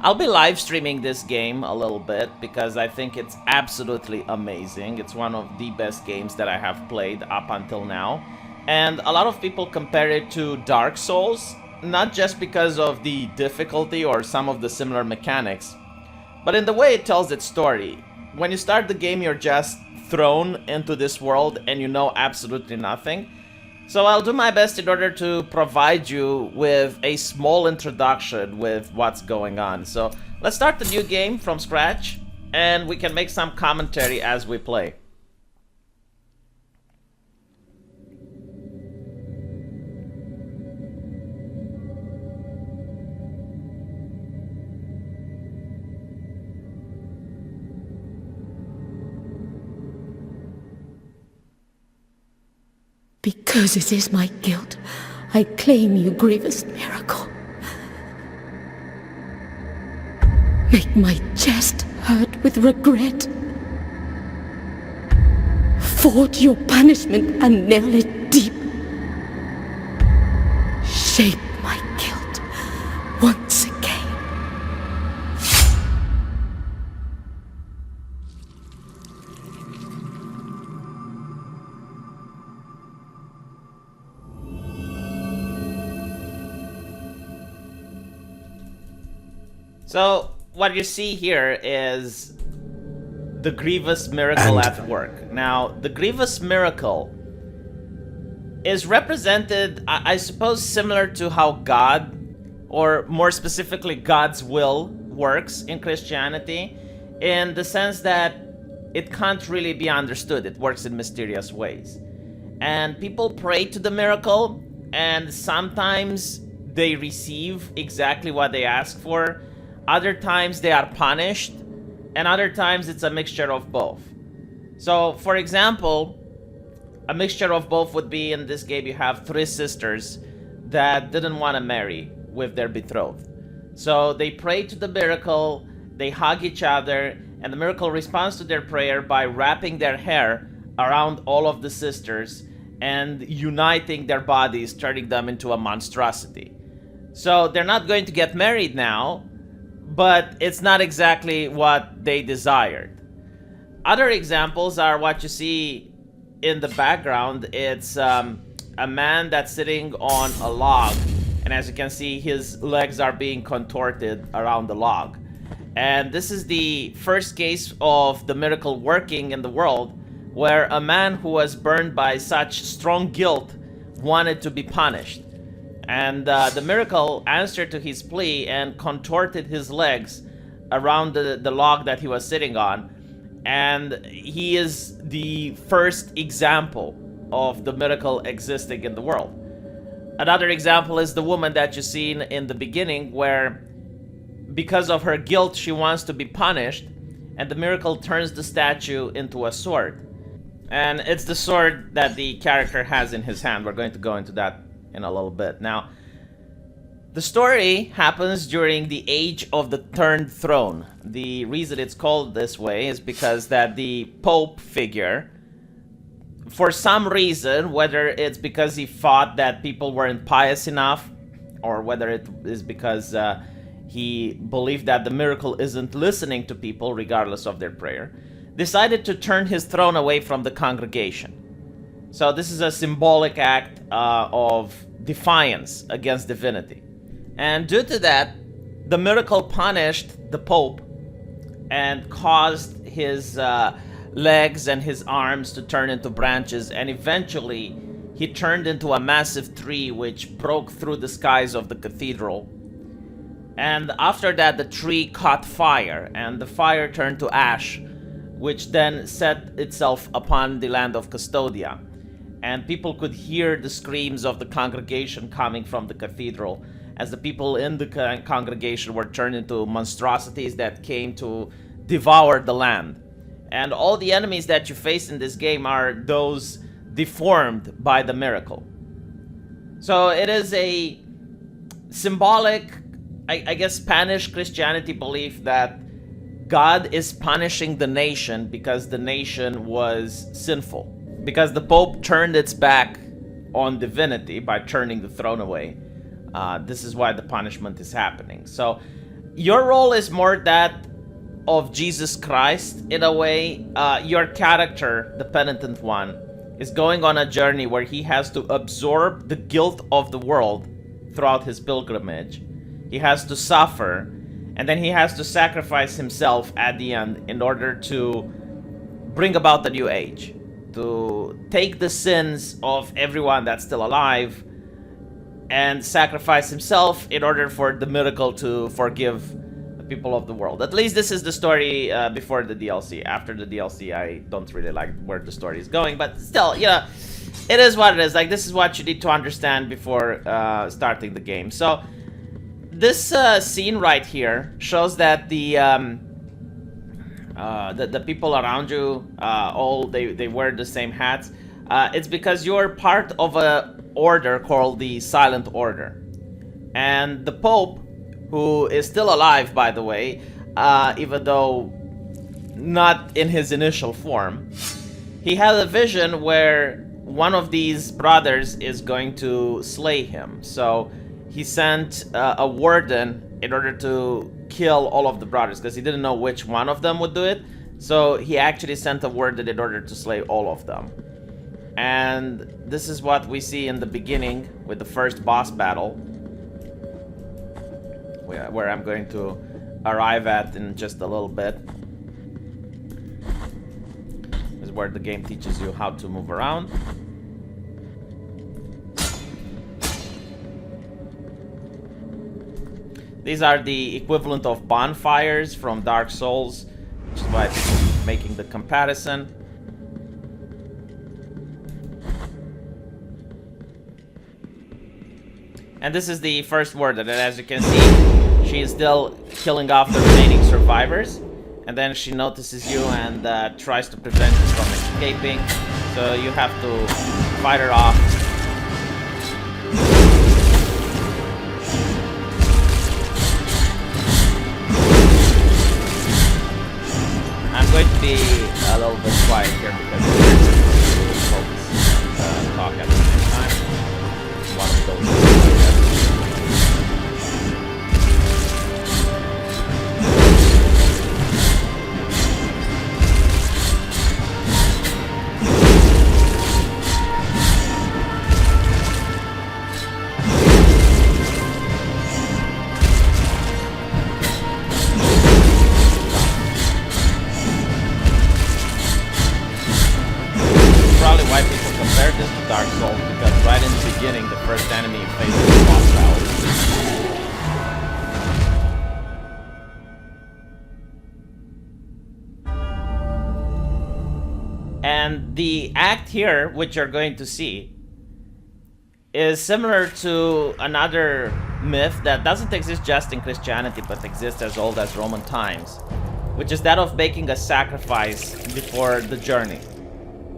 I'll be live streaming this game a little bit because I think it's absolutely amazing. It's one of the best games that I have played up until now. And a lot of people compare it to Dark Souls, not just because of the difficulty or some of the similar mechanics, but in the way it tells its story. When you start the game, you're just thrown into this world and you know absolutely nothing. So I'll do my best in order to provide you with a small introduction with what's going on. So let's start the new game from scratch and we can make some commentary as we play. Because it is my guilt, I claim you, Grievous Miracle. Make my chest hurt with regret. Forge your punishment and nail it deep. Shape my guilt once again. So, what you see here is the Grievous Miracle at work. Now, the Grievous Miracle is represented, I suppose, similar to how God, or more specifically God's will, works in Christianity, in the sense that it can't really be understood. It works in mysterious ways. And people pray to the miracle, and sometimes they receive exactly what they ask for. Other times they are punished, and other times it's a mixture of both. So, for example, a mixture of both would be, in this game you have three sisters that didn't want to marry with their betrothed. So they pray to the miracle, they hug each other, and the miracle responds to their prayer by wrapping their hair around all of the sisters and uniting their bodies, turning them into a monstrosity. So they're not going to get married now, but it's not exactly what they desired. Other examples are what you see in the background. It's a man that's sitting on a log, and as you can see, his legs are being contorted around the log. And this is the first case of the miracle working in the world, where a man who was burned by such strong guilt wanted to be punished. And the miracle answered to his plea and contorted his legs around the log that he was sitting on. And he is the first example of the miracle existing in the world. Another example is the woman that you see in the beginning, where because of her guilt she wants to be punished, and the miracle turns the statue into a sword. And it's the sword that the character has in his hand. We're going to go into that in a little bit. Now, the story happens during the age of the turned throne. The reason it's called this way is because that the Pope figure, for some reason, whether it's because he thought that people weren't pious enough, or whether it is because he believed that the miracle isn't listening to people regardless of their prayer, decided to turn his throne away from the congregation. So this is a symbolic act of defiance against divinity. And due to that, the miracle punished the Pope and caused his legs and his arms to turn into branches, and eventually he turned into a massive tree which broke through the skies of the cathedral. And after that, the tree caught fire, and the fire turned to ash, which then set itself upon the land of Custodia. And people could hear the screams of the congregation coming from the cathedral, as the people in the congregation were turned into monstrosities that came to devour the land. And all the enemies that you face in this game are those deformed by the miracle. So it is a symbolic, I guess, Spanish Christianity belief that God is punishing the nation because the nation was sinful. Because the Pope turned its back on divinity by turning the throne away. This is why the punishment is happening. So Your role is more that of Jesus Christ in a way. Your character, the penitent one, is going on a journey where he has to absorb the guilt of the world throughout his pilgrimage. He has to suffer, and then he has to sacrifice himself at the end in order to bring about the new age, to take the sins of everyone that's still alive and sacrifice himself in order for the miracle to forgive the people of the world. At least this is the story before the DLC. After the DLC, I don't really like where the story is going, but still, you know, it is what it is. Like, this is what you need to understand before starting the game. So this scene right here shows that the people around you, all they wear the same hats. It's because you're part of a order called the Silent Order, and the Pope, who is still alive, by the way, even though not in his initial form, he had a vision where one of these brothers is going to slay him. So he sent a warden in order to kill all of the brothers, because he didn't know which one of them would do it. So he actually sent a warden in order to slay all of them. And this is what we see in the beginning with the first boss battle, where I'm going to arrive at in just a little bit. This is where the game teaches you how to move around. These are the equivalent of bonfires from Dark Souls, which is why I'm making the comparison. And this is the first warden, and as you can see, she is still killing off the remaining survivors. And then she notices you and tries to prevent you from escaping. So you have to fight her off. I'm going to be a little bit quiet here because I'm focus and talk at the same time. It's one of those. Dark Souls, because right in the beginning, the first enemy you face is the boss battle. And the act here, which you're going to see, is similar to another myth that doesn't exist just in Christianity, but exists as old as Roman times, which is that of making a sacrifice before the journey.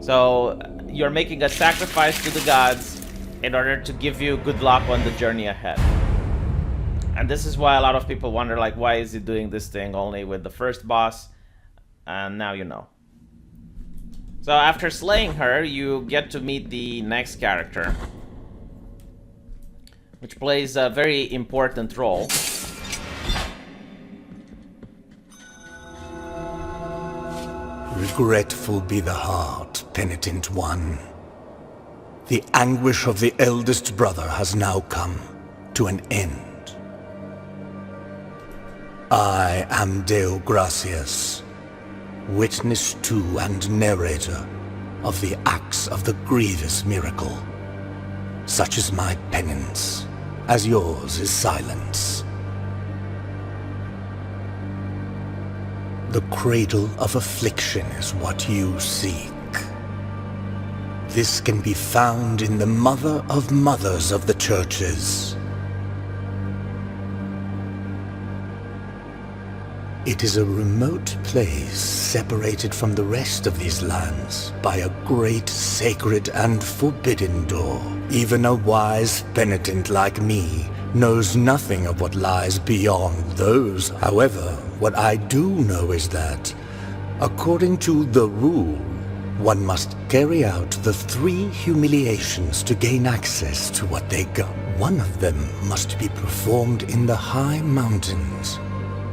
So you're making a sacrifice to the gods in order to give you good luck on the journey ahead. And this is why a lot of people wonder, like, why is he doing this thing only with the first boss? And now you know. So after slaying her, you get to meet the next character, which plays a very important role. Regretful be the heart, penitent one. The anguish of the eldest brother has now come to an end. I am Deo Gracias, witness to and narrator of the acts of the Grievous miracle. Such is my penance, as yours is silence. The cradle of affliction is what you seek. This can be found in the mother of mothers of the churches. It is a remote place separated from the rest of these lands by a great sacred and forbidden door. Even a wise penitent like me knows nothing of what lies beyond those. However, what I do know is that, according to the rule, one must carry out the 3 humiliations to gain access to what they got. One of them must be performed in the high mountains,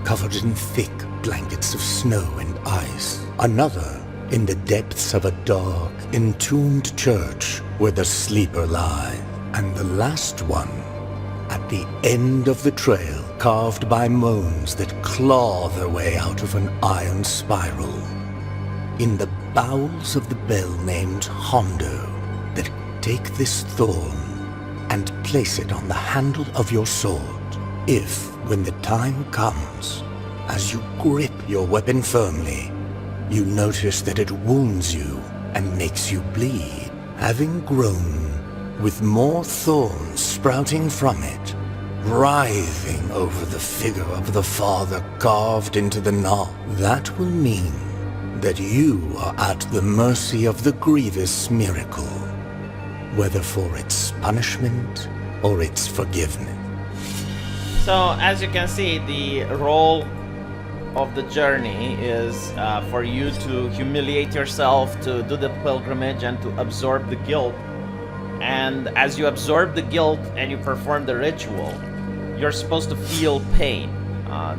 covered in thick blankets of snow and ice. Another in the depths of a dark, entombed church where the sleeper lies. And the last one at the end of the trail, carved by moans that claw their way out of an iron spiral. In the bowels of the bell named Hondo, that take this thorn and place it on the handle of your sword. If, when the time comes, as you grip your weapon firmly, you notice that it wounds you and makes you bleed, having grown with more thorns sprouting from it, writhing over the figure of the Father carved into the knob, that will mean that you are at the mercy of the Grievous miracle, whether for its punishment or its forgiveness. So, as you can see, the role of the journey is for you to humiliate yourself, to do the pilgrimage, and to absorb the guilt. And as you absorb the guilt and you perform the ritual, you're supposed to feel pain.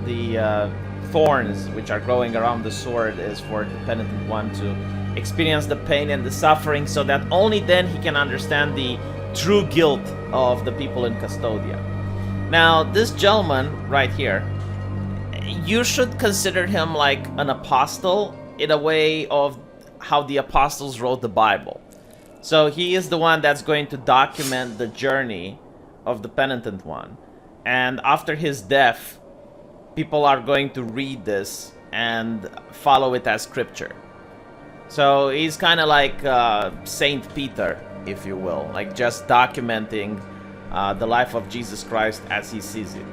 The thorns which are growing around the sword is for the penitent one to experience the pain and the suffering, so that only then he can understand the true guilt of the people in Custodia. Now, this gentleman right here, you should consider him like an apostle in a way of how the apostles wrote the Bible. So he is the one that's going to document the journey of the penitent one. And after his death, people are going to read this and follow it as scripture. So he's kind of like Saint Peter, if you will, like just documenting the life of Jesus Christ as he sees it.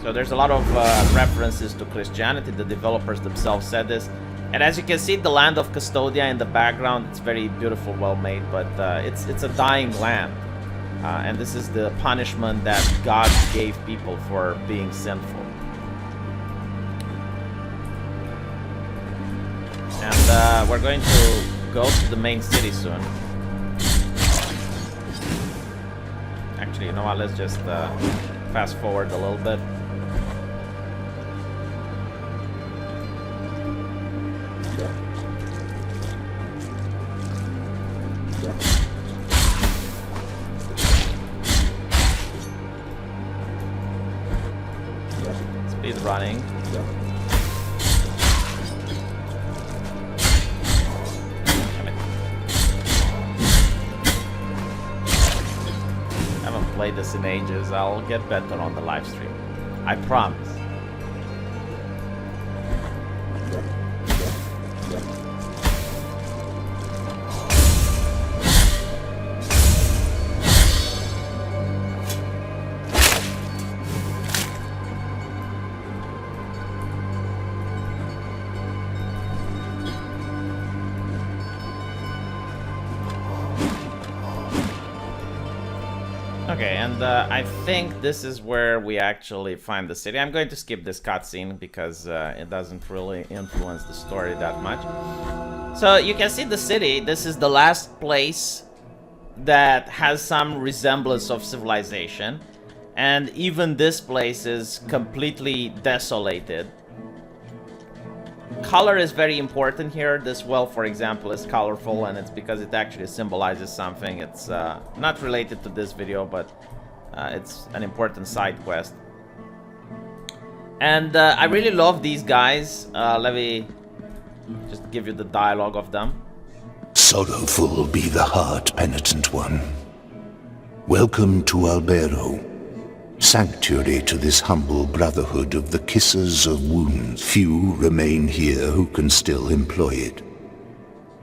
So there's a lot of references to Christianity. The developers themselves said this. And as you can see, the land of Custodia in the background, it's very beautiful, well made, but it's a dying land. And this is the punishment that God gave people for being sinful. And we're going to go to the main city soon. Actually, you know what, let's just fast forward a little bit. Speed running. I haven't played this in ages. I'll get better on the live stream. I promise. Okay, and I think this is where we actually find the city. I'm going to skip this cutscene because it doesn't really influence the story that much. So you can see the city. This is the last place that has some resemblance of civilization. And even this place is completely desolated. Color is very important here. This well, for example, is colorful, and it's because it actually symbolizes something. It's not related to this video, but it's an important side quest. And I really love these guys. Let me just give you the dialogue of them. Sorrowful be the heart, penitent one. Welcome to Albero, sanctuary to this humble brotherhood of the kissers of wounds. Few remain here who can still employ it.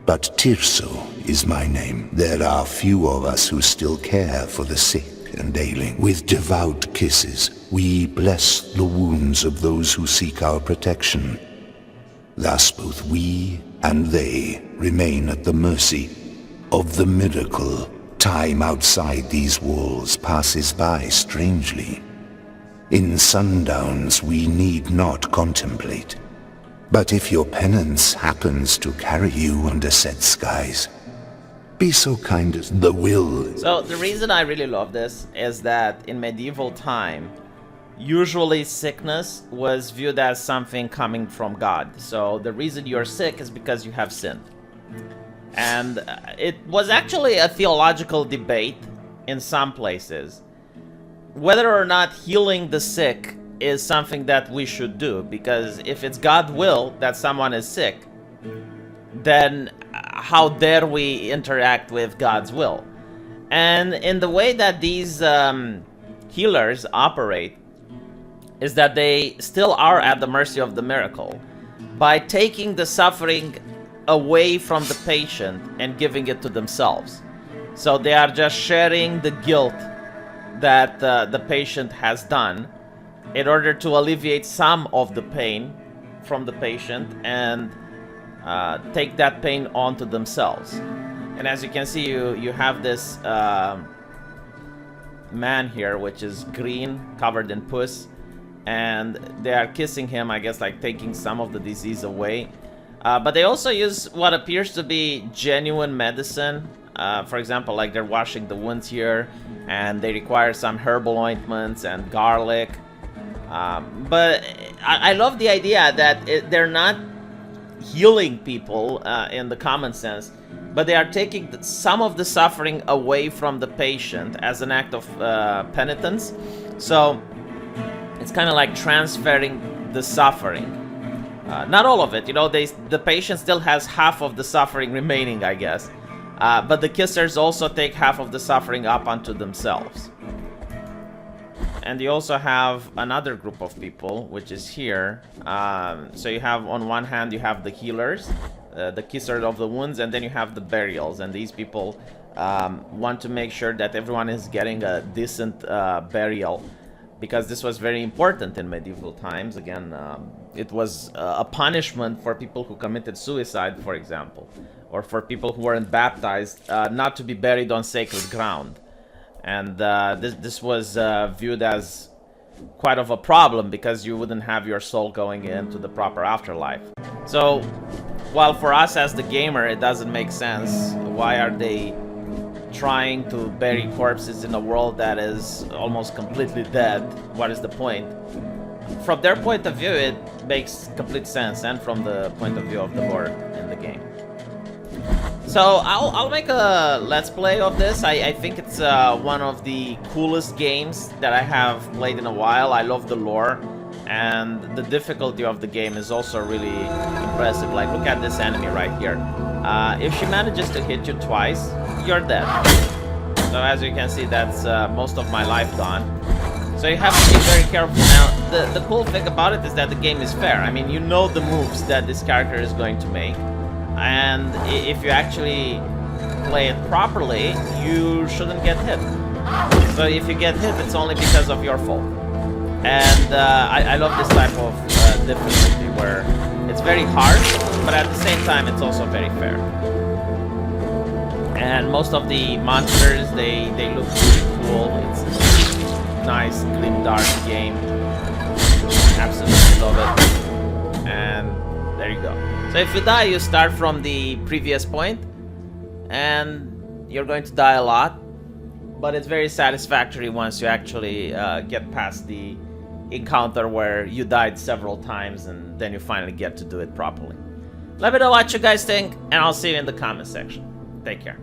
But Tirso is my name. There are few of us who still care for the sick and ailing. With devout kisses, we bless the wounds of those who seek our protection. Thus both we and they remain at the mercy of the miracle. Time outside these walls passes by strangely. In sundowns we need not contemplate. But if your penance happens to carry you under set skies, be so kind as the will. So the reason I really love this is that in medieval time, usually sickness was viewed as something coming from God. So the reason you're sick is because you have sinned. And it was actually a theological debate in some places whether or not healing the sick is something that we should do, because if it's God's will that someone is sick, then how dare we interact with God's will? And in the way that these healers operate is that they still are at the mercy of the miracle by taking the suffering away from the patient and giving it to themselves. So they are just sharing the guilt that the patient has done in order to alleviate some of the pain from the patient and take that pain onto themselves. And as you can see, you have this man here, which is green, covered in pus, and they are kissing him, I guess, like taking some of the disease away. But they also use what appears to be genuine medicine. For example, like they're washing the wounds here, and they require some herbal ointments and garlic. But I love the idea that they're not healing people in the common sense, but they are taking some of the suffering away from the patient as an act of penitence. So it's kind of like transferring the suffering. Not all of it, you know, the patient still has half of the suffering remaining, I guess. But the kissers also take half of the suffering up onto themselves. And you also have another group of people, which is here. So you have, on one hand, you have the healers, the kissers of the wounds, and then you have the burials. And these people want to make sure that everyone is getting a decent burial, because this was very important in medieval times. Again, it was a punishment for people who committed suicide, for example, or for people who weren't baptized, not to be buried on sacred ground. And this was viewed as quite of a problem, because you wouldn't have your soul going into the proper afterlife. So, while for us as the gamer it doesn't make sense, why are they trying to bury corpses in a world that is almost completely dead? What is the point? From their point of view, it makes complete sense, and from the point of view of the lore in the game. So I'll make a let's play of this. I think it's one of the coolest games that I have played in a while. I love the lore, and the difficulty of the game is also really impressive. Like, look at this enemy right here. If she manages to hit you twice, you're dead. So as you can see, that's most of my life gone. So you have to be very careful. Now, the cool thing about it is that the game is fair. I mean, you know the moves that this character is going to make. And if you actually play it properly, you shouldn't get hit. So if you get hit, it's only because of your fault. And I love this type of difficulty where it's very hard, but at the same time, it's also very fair. And most of the monsters, they look really cool. It's a nice, grim, dark game. Absolutely love it. And there you go. So if you die, you start from the previous point, and you're going to die a lot, but it's very satisfactory once you actually get past the encounter where you died several times, and then you finally get to do it properly. Let me know what you guys think, and I'll see you in the comment section. Take care.